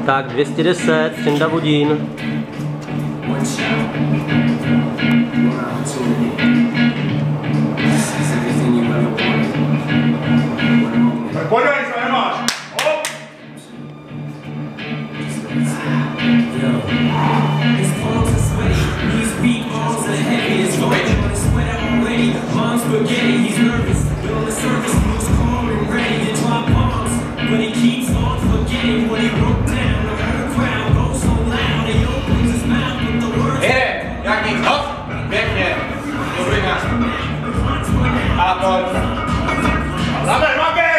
Tak 210, Čenda Budín. Podívej se, nemáš! Hop! Jede, jak nic, hoď, pěkně, dobrý nástup. A pojď. Zaber, Maki!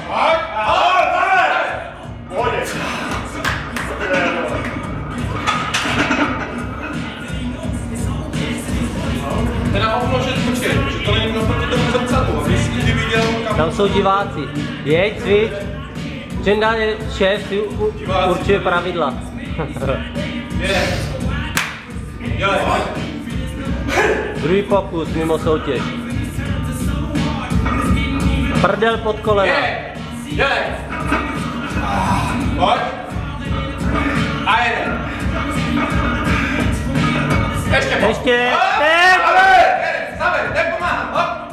Pojď! Ahoj, zaber! Pohodě. Teda obložit počkej, že to není proti tomu zrcadlu, abys si viděl kam... Tam jsou diváci. Jeď, cvič. Čenda je šéf, si určuje pravidla. Jede. Dělej. Druhý pokus mimo soutěž. Prdel pod kolena. Jede. Dělej. Pojď. A jede. Ještě pojď. Ještě. Zaber, jdem pomáhat, hop.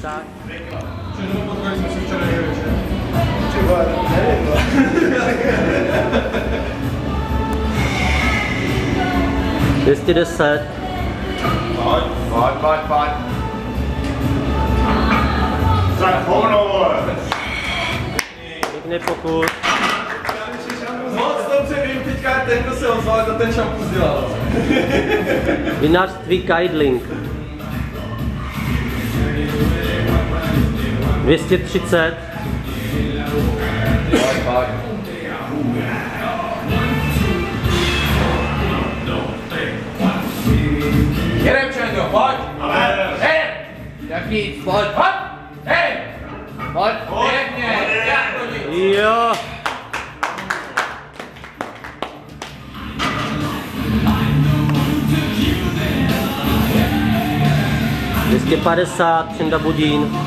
Tak. Dvěstě 10. Pojď. Zrak hovno, vole. Pěkný pokus. Moc dobře vím, teďka ten, kdo se ozval, to ten šampus dělal. Vinařství Kajdling. 230. Pojď. Jedem, Čendo, pojď! Jedem! Jak nic, pojď! Hej! Pojď! Pěkně! Jak chodí? Jo. Dvěstě 50, Čenda Budín.